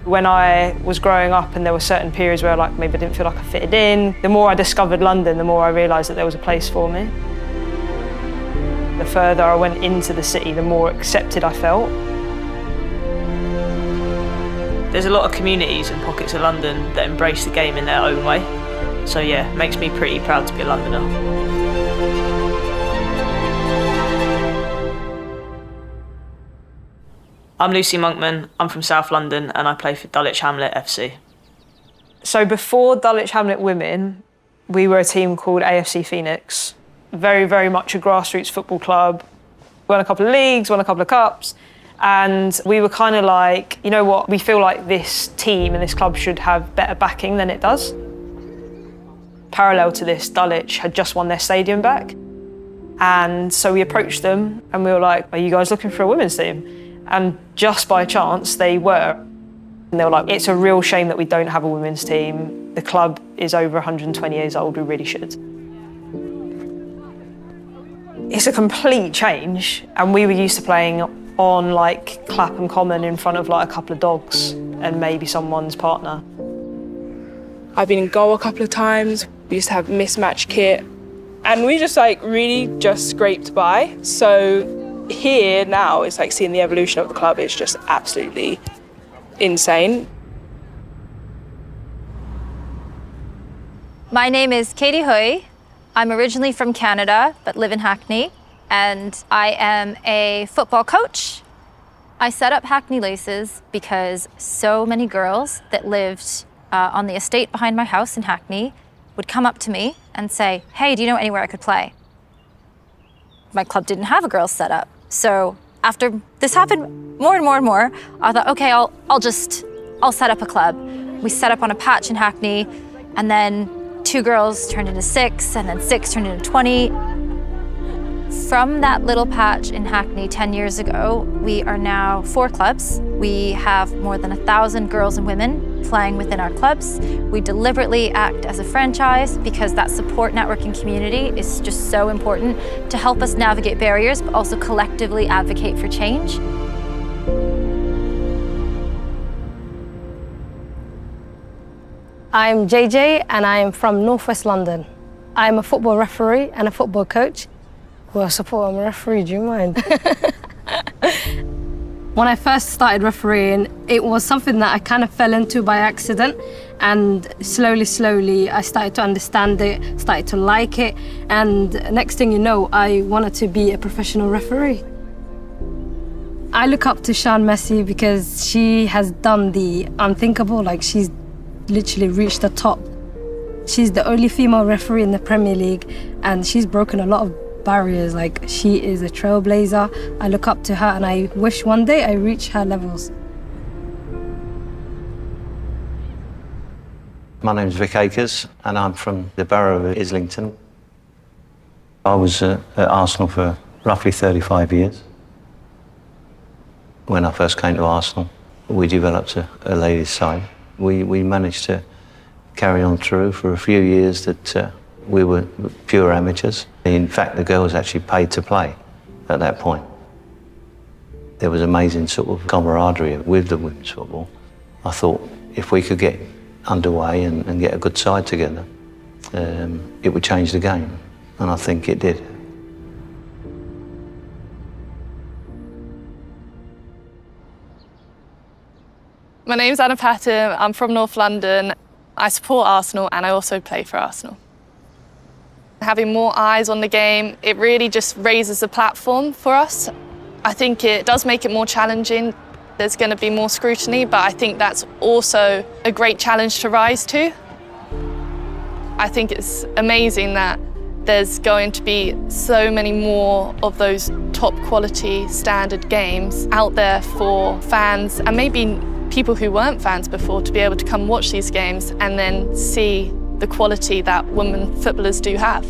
When I was growing up and there were certain periods where maybe I didn't feel like I fitted in, the more I discovered London, the more I realised that there was a place for me. The further I went into the city, the more accepted I felt. There's a lot of communities and pockets of London that embrace the game in their own way. So yeah, it makes me pretty proud to be a Londoner. I'm Lucy Monkman, I'm from South London and I play for Dulwich Hamlet FC. So before Dulwich Hamlet Women, we were a team called AFC Phoenix. Very, very much a grassroots football club. Won a couple of leagues, won a couple of cups. And we were kind of like, you know what, we feel like this team and this club should have better backing than it does. Parallel to this, Dulwich had just won their stadium back. And so we approached them and we were like, are you guys looking for a women's team? And just by chance, they were. And they were like, it's a real shame that we don't have a women's team. The club is over 120 years old, we really should. It's a complete change. And we were used to playing on Clapham Common in front of a couple of dogs and maybe someone's partner. I've been in goal a couple of times. We used to have mismatched kit. And we just really just scraped by. So here now, it's seeing the evolution of the club is just absolutely insane. My name is Katie Hui. I'm originally from Canada, but live in Hackney, and I am a football coach. I set up Hackney Laces because so many girls that lived on the estate behind my house in Hackney would come up to me and say, hey, do you know anywhere I could play? My club didn't have a girls set up. So after this happened more and more and more, I thought, okay, I'll set up a club. We set up on a patch in Hackney, and then 2 girls turned into 6, and then 6 turned into 20. From that little patch in Hackney 10 years ago, we are now 4 clubs. We have more than 1,000 girls and women playing within our clubs. We deliberately act as a franchise because that support network and community is just so important to help us navigate barriers, but also collectively advocate for change. I'm JJ and I'm from Northwest London. I'm a football referee and a football coach. Well, I'm a referee, do you mind? When I first started refereeing, it was something that I kind of fell into by accident, and slowly I started to understand it, started to like it, and next thing you know, I wanted to be a professional referee. I look up to Sian Messi because she has done the unthinkable, she's literally reached the top. She's the only female referee in the Premier League, and she's broken a lot of barriers. She is a trailblazer. I look up to her and I wish one day I reach her levels. My name's Vic Akers and I'm from the borough of Islington. I was at Arsenal for roughly 35 years. When I first came to Arsenal, we developed a ladies' side. We managed to carry on through for a few years that we were pure amateurs. In fact, the girls actually paid to play at that point. There was amazing sort of camaraderie with the women's football. I thought if we could get underway and get a good side together, it would change the game, and I think it did. My name's Anna Patton, I'm from North London. I support Arsenal and I also play for Arsenal. Having more eyes on the game, it really just raises the platform for us. I think it does make it more challenging. There's going to be more scrutiny, but I think that's also a great challenge to rise to. I think it's amazing that there's going to be so many more of those top quality standard games out there for fans and maybe people who weren't fans before to be able to come watch these games and then see the quality that women footballers do have.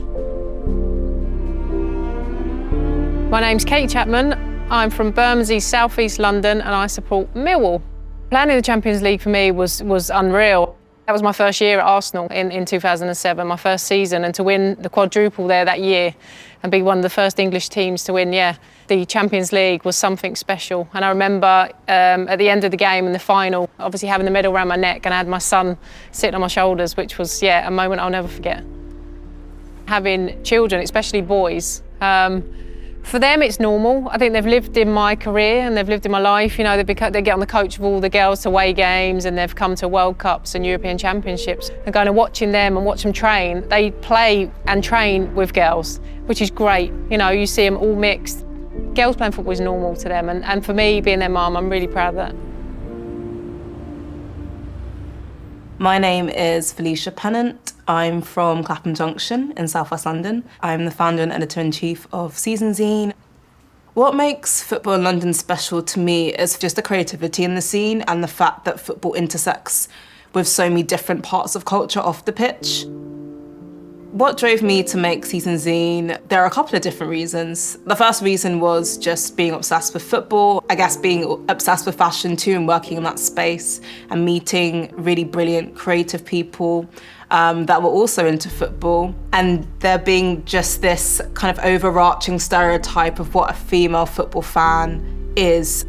My name's Kate Chapman. I'm from Bermondsey, South East London, and I support Millwall. Playing in the Champions League for me was unreal. That was my first year at Arsenal in 2007, my first season, and to win the quadruple there that year and be one of the first English teams to win, the Champions League was something special. And I remember at the end of the game in the final, obviously having the medal around my neck, and I had my son sitting on my shoulders, which was, a moment I'll never forget. Having children, especially boys, for them it's normal. I think they've lived in my career and they've lived in my life. You know, they get on the coach of all the girls to away games, and they've come to World Cups and European Championships. And going and watching them and watch them train, they play and train with girls, which is great. You know, you see them all mixed. Girls playing football is normal to them, and for me, being their mum, I'm really proud of that. My name is Felicia Pennant. I'm from Clapham Junction in South West London. I'm the founder and editor-in-chief of DAZN. What makes football in London special to me is just the creativity in the scene and the fact that football intersects with so many different parts of culture off the pitch. What drove me to make DAZN? There are a couple of different reasons. The first reason was just being obsessed with football, I guess being obsessed with fashion too and working in that space and meeting really brilliant creative people that were also into football, and there being just this kind of overarching stereotype of what a female football fan is.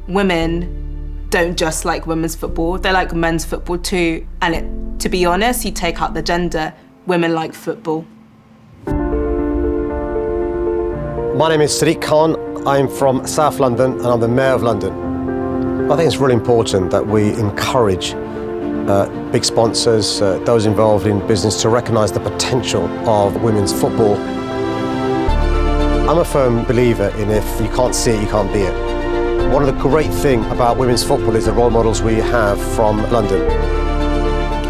Women don't just like women's football, they like men's football too, and to be honest, you take out the gender, women like football. My name is Sadiq Khan. I'm from South London and I'm the Mayor of London. I think it's really important that we encourage big sponsors, those involved in business, to recognise the potential of women's football. I'm a firm believer in if you can't see it, you can't be it. One of the great things about women's football is the role models we have from London.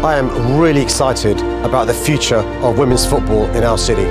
I am really excited about the future of women's football in our city.